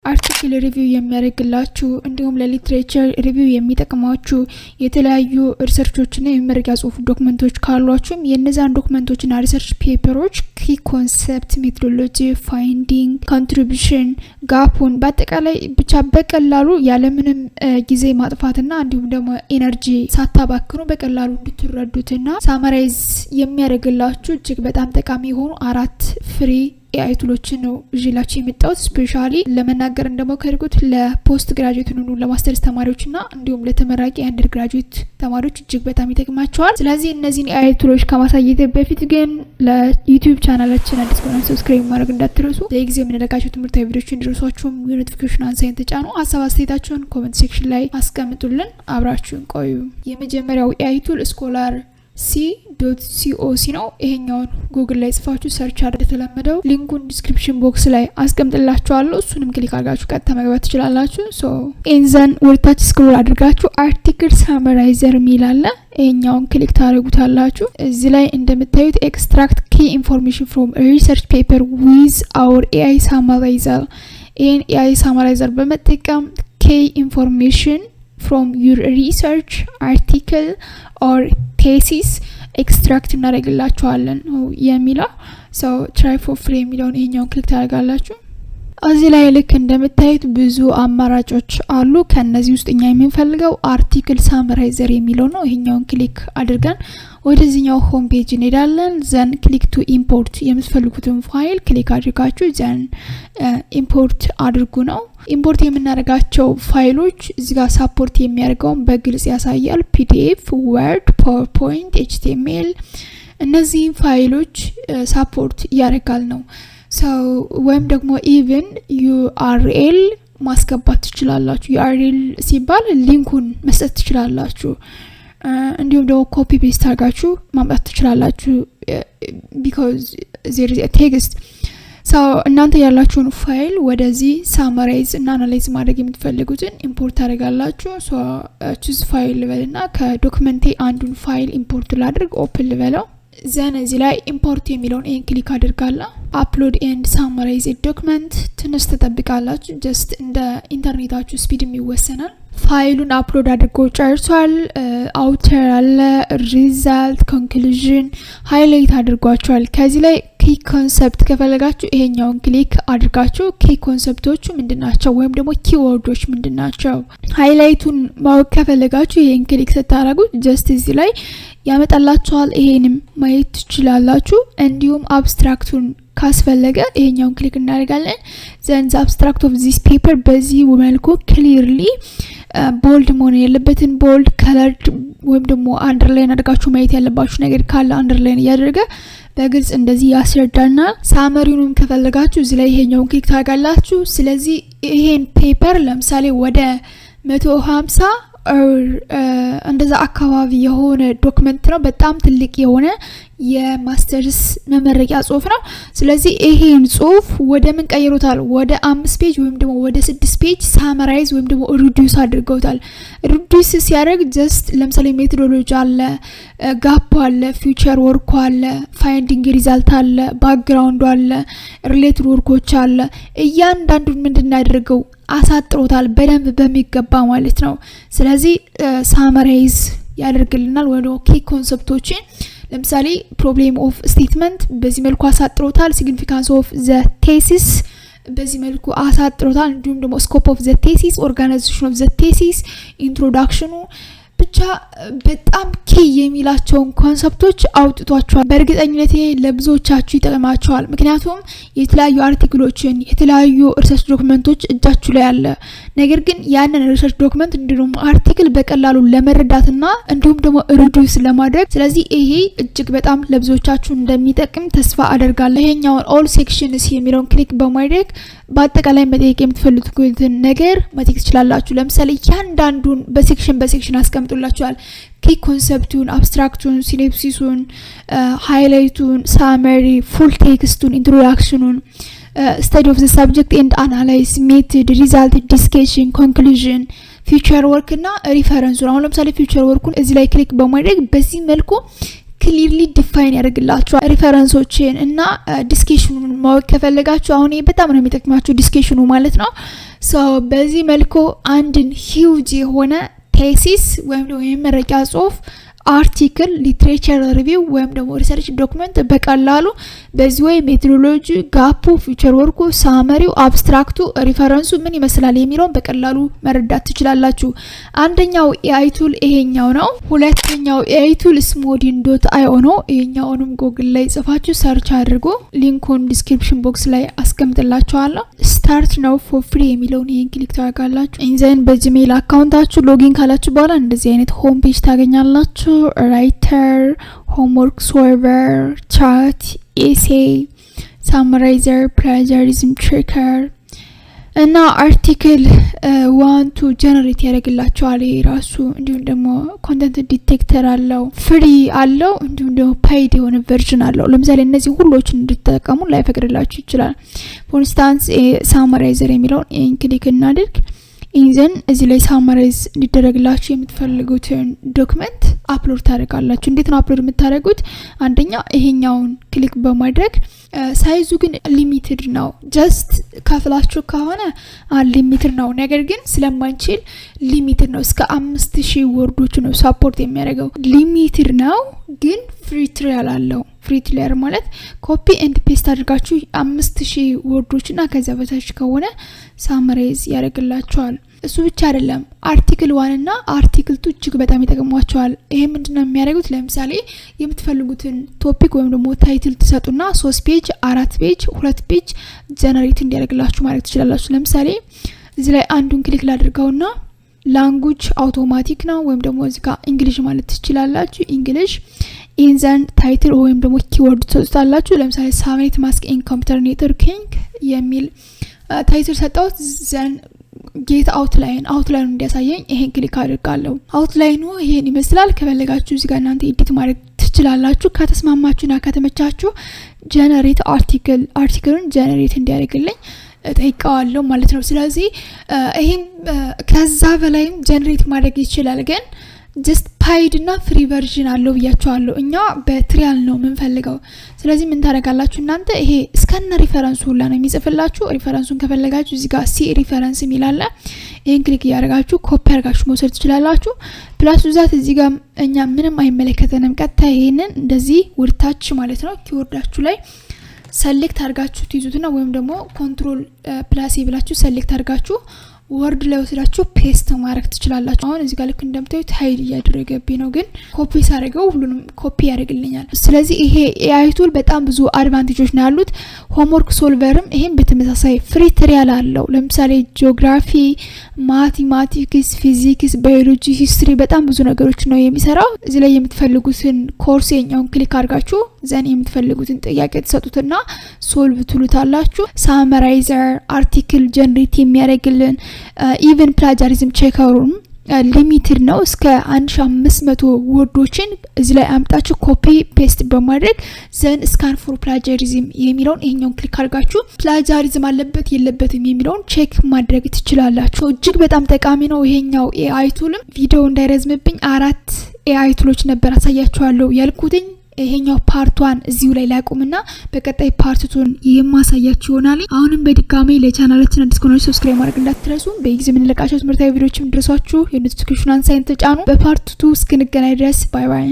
አርቲክል ሪቪው የሚያደርግላችሁ እንዲሁም ለሊትሬቸር ሪቪው የሚጠቅማችሁ የተለያዩ ሪሰርቾችና የመረጃ ጽሁፍ ዶክመንቶች ካሏችሁም የነዛን ዶክመንቶችና ሪሰርች ፔፐሮች ኪ ኮንሰፕት፣ ሜቶዶሎጂ፣ ፋይንዲንግ፣ ኮንትሪቢዩሽን፣ ጋፑን በአጠቃላይ ብቻ በቀላሉ ያለምንም ጊዜ ማጥፋትና እንዲሁም ደግሞ ኤነርጂ ሳታባክኑ በቀላሉ እንድትረዱትና ሳማራይዝ የሚያደርግላችሁ እጅግ በጣም ጠቃሚ የሆኑ 4 ፍሪ AI ቱሎችን ነው እዚላችሁ የመጣሁት። ስፔሻሊ ለመናገር እንደሞከርኩት ለፖስት ግራጁዌት ሆኑ ለማስተርስ ተማሪዎችና እንዲሁም ለተመራቂ አንደር ግራጁዌት ተማሪዎች እጅግ በጣም ይጠቅማቸዋል። ስለዚህ እነዚህን AI ቱሎች ከማሳየት በፊት ግን ለዩቲዩብ ቻናላችን አዲስ ከሆነ ሰብስክራይብ ማድረግ እንዳትረሱ። ለጊዜው የምንለቃቸው ትምህርታዊ ቪዲዮዎች እንዲደርሷችሁ የኖቲፊኬሽን አንሳይን ተጫኑ። ሀሳብ አስተያየታችሁን ኮሜንት ሴክሽን ላይ አስቀምጡልን። አብራችሁን ቆዩ። የመጀመሪያው AI ቱል scholarcy.coc ነው። ይሄኛውን ጉግል ላይ ጽፋችሁ ሰርች አድርጉ። ተለመደው ሊንኩን ዲስክሪፕሽን ቦክስ ላይ አስቀምጥላችኋለሁ። እሱንም ክሊክ አድርጋችሁ ቀጥታ መግባት ትችላላችሁ። ኢንዘን ወርታች ስክሮል አድርጋችሁ አርቲክል ሳመራይዘር ሚላለ ይሄኛውን ክሊክ ታደርጉታላችሁ። እዚህ ላይ እንደምታዩት ኤክስትራክት ኪ ኢንፎርሜሽን ፍሮም ሪሰርች ፔፐር ዊዝ አወር AI ሳመራይዘር። ይሄን AI ሳመራይዘር በመጠቀም ኪ ኢንፎርሜሽን from your research article or thesis extract እናደርግላችኋለን የሚለው try for free የሚለውን ይሄኛውን ክሊክ ታደርጋላችሁ። እዚህ ላይ ልክ እንደምታዩት ብዙ አማራጮች አሉ። ከነዚህ ውስጥ እኛ የምንፈልገው አርቲክል ሳመራይዘር የሚለው ነው። ይሄኛውን ክሊክ አድርገን ወደዚህኛው ሆም ፔጅ እንሄዳለን። ዘን ክሊክ ቱ ኢምፖርት የምትፈልጉትን ፋይል ክሊክ አድርጋችሁ ዘን ኢምፖርት አድርጉ ነው። ኢምፖርት የምናደርጋቸው ፋይሎች እዚህ ጋር ሳፖርት የሚያደርገውን በግልጽ ያሳያል። PDF፣ ወርድ፣ ፓወርፖይንት፣ HTML እነዚህ ፋይሎች ሳፖርት ያደርጋል ነው። ወይም ደግሞ ኢቭን URL ማስገባት ትችላላችሁ። URL ሲባል ሊንኩን መስጠት ትችላላችሁ። እንዲሁም ደግሞ ኮፒ ፔስት አድርጋችሁ ማምጣት ትችላላችሁ because there is a text እናንተ ያላችሁን ፋይል ወደዚህ ሳመራይዝ እና አናላይዝ ማድረግ የምትፈልጉትን ኢምፖርት አድርጋላችሁ። choose ፋይል ልበልና ከዶክመንቴ አንዱን ፋይል ኢምፖርት ላድርግ ኦፕን ልበለው። ዘን እዚህ ላይ ኢምፖርት የሚለውን ይሄን ክሊክ አድርጋላ። አፕሎድ ኤንድ ሳመራይዝ ዶክመንት ትንሽ ተጠብቃላችሁ። ጀስት እንደ ኢንተርኔታችሁ ስፒድም ይወሰናል። ፋይሉን አፕሎድ አድርጎ ጨርሷል። አውተር አለ፣ ሪዛልት፣ ኮንክሉዥን ሃይላይት አድርጓቸዋል። ከዚህ ላይ ኪ ኮንሰፕት ከፈለጋችሁ ይሄኛውን ክሊክ አድርጋችሁ ኪ ኮንሰፕቶቹ ምንድናቸው ወይም ደግሞ ኪወርዶች ምንድናቸው ሃይላይቱን ማወቅ ከፈለጋችሁ ይሄን ክሊክ ስታደርጉት ጀስት እዚህ ላይ ያመጣላችኋል። ይሄንም ማየት ትችላላችሁ። እንዲሁም አብስትራክቱን ካስፈለገ ይሄኛውን ክሊክ እናደርጋለን። ዘን አብስትራክት ኦፍ ዚስ ፔፐር በዚህ መልኩ ክሊርሊ ቦልድ መሆን ያለበትን ቦልድ ከለርድ ወይም ደግሞ አንደርላይን አድርጋችሁ ማየት ያለባችሁ ነገር ካለ አንደርላይን እያደረገ በግልጽ እንደዚህ ያስረዳና ሳመሪውንም ከፈለጋችሁ እዚህ ላይ ይሄኛውን ክሊክ ታደርጋላችሁ። ስለዚህ ይሄን ፔፐር ለምሳሌ ወደ 150 እንደዛ አካባቢ የሆነ ዶክመንት ነው። በጣም ትልቅ የሆነ የማስተርስ መመረቂያ ጽሁፍ ነው። ስለዚህ ይሄን ጽሁፍ ወደ ምን ቀይሮታል? ወደ 5 ፔጅ ወይም ደግሞ ወደ 6 ፔጅ ሳመራይዝ ወይም ደግሞ ሪዲዩስ አድርገውታል። ሪዲዩስ ሲያደርግ ጀስት ለምሳሌ ሜቶዶሎጂ አለ፣ ጋፕ አለ፣ ፊውቸር ወርክ አለ፣ ፋይንዲንግ ሪዛልት አለ፣ ባክግራውንድ አለ፣ ሪሌትድ ወርኮች አለ። እያንዳንዱን ምንድናደርገው አሳጥሮታል በደንብ በሚገባ ማለት ነው። ስለዚህ ሳመራይዝ ያደርግልናል ወይ ደግሞ ኪ ኮንሰፕቶችን ለምሳሌ ፕሮብሌም ኦፍ ስቴትመንት በዚህ መልኩ አሳጥሮታል። ሲግኒፊካንስ ኦፍ ዘ ቴሲስ በዚህ መልኩ አሳጥሮታል። እንዲሁም ደግሞ ስኮፕ ኦፍ ዘ ቴሲስ፣ ኦርጋናይዜሽን ኦፍ ዘ ቴሲስ፣ ኢንትሮዳክሽኑ ብቻ በጣም ኪ የሚላቸውን ኮንሰፕቶች አውጥቷቸዋል። በእርግጠኝነት ለብዙዎቻችሁ ይጠቅማቸዋል። ምክንያቱም የተለያዩ አርቲክሎችን የተለያዩ ሪሰርች ዶክመንቶች እጃችሁ ላይ አለ። ነገር ግን ያንን ሪሰርች ዶክመንት እንዲሁም አርቲክል በቀላሉ ለመረዳትና እንዲሁም ደግሞ ሪዲዩስ ለማድረግ ስለዚህ ይሄ እጅግ በጣም ለብዙዎቻችሁ እንደሚጠቅም ተስፋ አደርጋለሁ። ይሄኛውን ኦል ሴክሽንስ የሚለውን ክሊክ በማድረግ በአጠቃላይ መጠየቅ የምትፈልጉትን ነገር መጠየቅ ትችላላችሁ። ለምሳሌ እያንዳንዱን በሴክሽን አስቀምጡላችኋል። ኪ ኮንሰፕቱን፣ አብስትራክቱን፣ ሲኔፕሲሱን፣ ሃይላይቱን፣ ሳመሪ፣ ፉል ቴክስቱን፣ ኢንትሮዳክሽኑን፣ study of the subject and analyze, method, result, discussion, conclusion, future work እና ሪፈረንስ። አሁን ለምሳሌ future workን እዚህ ላይ ክሊክ በማድረግ በዚህ መልኩ ክሊርሊ ዲፋይን ያደርግላችኋል ሪፈረንሶችን እና ዲስከሽኑን ማወቅ ከፈለጋችሁ አሁን በጣም ነው የሚጠቅማችሁ ዲስከሽኑ ማለት ነው። ሶ በዚህ መልኩ አንድን ሂውጅ የሆነ ቴሲስ ወይም ደግሞ የመረጃ ጽሁፍ አርቲክል ሊትሬቸር ሪቪው ወይም ደግሞ ሪሰርች ዶክመንት በቀላሉ በዚህ ወይ ሜቶዶሎጂ ጋፑ ፊቸር ወርኩ ሳመሪው አብስትራክቱ ሪፈረንሱ ምን ይመስላል የሚለውን በቀላሉ መረዳት ትችላላችሁ። አንደኛው AI ቱል ይሄኛው ነው። ሁለተኛው AI ቱል smodin.io ነው። ይሄኛውንም ጉግል ላይ ጽፋችሁ ሰርች አድርጉ። ሊንኩን ዲስክሪፕሽን ቦክስ ላይ አስቀምጥላችኋለሁ። ስታርት ነው ፎር ፍሪ የሚለውን ይሄን ክሊክ ታደርጋላችሁ። ኢንዘን በጂሜል አካውንታችሁ ሎጊን ካላችሁ በኋላ እንደዚህ አይነት ሆም ፔጅ ታገኛላችሁ። writer, homework solver, chart, essay, summarizer, plagiarism checker እና አርቲክል 1 to generate ያደርግላችኋል። ራሱ እንዲሁም ደግሞ ኮንቴንት ዲቴክተር አለው፣ ፍሪ አለው፣ እንዲሁም ደግሞ ፔይድ የሆነ ቨርዥን አለው። ለምሳሌ እነዚህ ሁሉዎችን እንድትጠቀሙ ላይፈቅድላችሁ ይችላል። ፎር ኢንስታንስ ሳመራይዘር የሚለውን ክሊክ እናድርግ። ኢንዘን እዚህ ላይ ሳመራይዝ እንዲደረግላችሁ የምትፈልጉትን ዶክመንት አፕሎድ ታደርጋላችሁ። እንዴት ነው አፕሎድ የምታደርጉት? አንደኛ ይሄኛውን ክሊክ በማድረግ ሳይዙ ግን ሊሚትድ ነው። ጀስት ከፍላችሁ ከሆነ አንሊሚትድ ነው። ነገር ግን ስለማንችል ሊሚትድ ነው። እስከ 5000 ወርዶች ነው ሰፖርት የሚያደርገው። ሊሚትድ ነው ግን ፍሪ ትራያል አለው። ፍሪ ትራያል ማለት ኮፒ ኤንድ ፔስት አድርጋችሁ 5000 ወርዶችና ከዛ በታች ከሆነ ሳመራይዝ ያደርግላችኋል። እሱ ብቻ አይደለም፣ አርቲክል 1 እና አርቲክል 2 እጅግ በጣም ይጠቅሟቸዋል። ይሄ ምንድነው የሚያደርጉት? ለምሳሌ የምትፈልጉትን ቶፒክ ወይም ደግሞ ታይትል ትሰጡና 3 ፔጅ፣ 4 ፔጅ፣ 2 ፔጅ ጀነሬት እንዲያደርግላችሁ ማድረግ ትችላላችሁ። ለምሳሌ እዚህ ላይ አንዱን ክሊክ ላድርገውና ላንጉዌጅ አውቶማቲክ ነው ወይም ደግሞ እዚህ ጋር እንግሊሽ ማለት ትችላላችሁ። እንግሊሽ ኢንዘን ታይትል ወይም ደግሞ ኪወርድ ትሰጡታላችሁ። ለምሳሌ ሳብኔት ማስክ ኢን ኮምፒውተር ኔትወርኪንግ የሚል ታይትል ሰጣሁት። ዘን ጌት አውትላይን እንዲያሳየኝ ይሄን ክሊክ አድርጋለሁ። አውትላይኑ ይሄን ይመስላል። ከፈለጋችሁ እዚህ ጋር እናንተ ኤዲት ማድረግ ትችላላችሁ። ከተስማማችሁና ከተመቻችሁ ጀነሬት አርቲክልን ጀነሬት እንዲያደርግልኝ ጠይቀዋለሁ ማለት ነው። ስለዚህ ይሄን ከዛ በላይም ጀነሬት ማድረግ ይችላል። ግን ጀስት ፓይድ እና ፍሪ ቨርዥን አለው ብያችኋለሁ። እኛ በትሪያል ነው የምንፈልገው። ስለዚህ ምን ታደርጋላችሁ እናንተ? ይሄ እስከነ ሪፈረንሱ ሁላ ነው የሚጽፍላችሁ። ሪፈረንሱን ከፈለጋችሁ እዚህ ጋር ሲ ሪፈረንስ የሚላለ ይሄን ክሊክ ያደርጋችሁ ኮፒ አድርጋችሁ መውሰድ ትችላላችሁ። ፕላስ ዛት እዚህ ጋር እኛ ምንም አይመለከተንም። ቀጥታ ይሄንን እንደዚህ ወርታች ማለት ነው ኪወርዳችሁ ላይ ሰሌክት አድርጋችሁ ትይዙትና ወይም ደግሞ ኮንትሮል ፕላስ ይብላችሁ ሰሌክት አድርጋችሁ ወርድ ላይ ወስዳችሁ ፔስት ማድረግ ትችላላችሁ። አሁን እዚህ ጋር ልክ እንደምታዩት ሃይድ እያደረገብኝ ነው፣ ግን ኮፒ ሳደርገው ሁሉንም ኮፒ ያደርግልኛል። ስለዚህ ይሄ AI ቱል በጣም ብዙ አድቫንቴጆች ነው ያሉት። ሆምወርክ ሶልቨርም ይሄን በተመሳሳይ ፍሪ ትሪያል አለው። ለምሳሌ ጂኦግራፊ፣ ማቴማቲክስ፣ ፊዚክስ፣ ባዮሎጂ፣ ሂስትሪ በጣም ብዙ ነገሮች ነው የሚሰራው። እዚህ ላይ የምትፈልጉትን ኮርስ የኛውን ክሊክ አድርጋችሁ ዘን የምትፈልጉትን ጥያቄ ተሰጡትና ሶልቭ ትሉታላችሁ። ሳመራይዘር አርቲክል ጀነሬት የሚያደርግልን ኢቨን ፕላጃሪዝም ቼከሩም ሊሚትድ ነው። እስከ 1500 ወርዶችን እዚህ ላይ አምጣችሁ ኮፒ ፔስት በማድረግ ዘን ስካን ፎር ፕላጃሪዝም የሚለውን ይሄኛውን ክሊክ አድርጋችሁ ፕላጃሪዝም አለበት የለበትም የሚለውን ቼክ ማድረግ ትችላላችሁ። እጅግ በጣም ጠቃሚ ነው ይሄኛው AI ቱልም። ቪዲዮ እንዳይረዝምብኝ 4 AI ቱሎች ነበር አሳያችኋለሁ ያልኩትኝ። ይሄኛው ፓርት 1 እዚሁ ላይ ላቁምና በቀጣይ ፓርት 2 የማሳያችሁ ይሆናል። አሁንም በድጋሚ ለቻናላችን አዲስ ከሆናችሁ ሰብስክራይብ ማድረግ እንዳትረሱ። በጊዜ የምንለቃቸው ትምህርታዊ ቪዲዮዎችም ድረሷችሁ የኖቲፊኬሽን አንሳይን ተጫኑ። በፓርት 2 እስክንገናኝ ድረስ ባይ ባይ።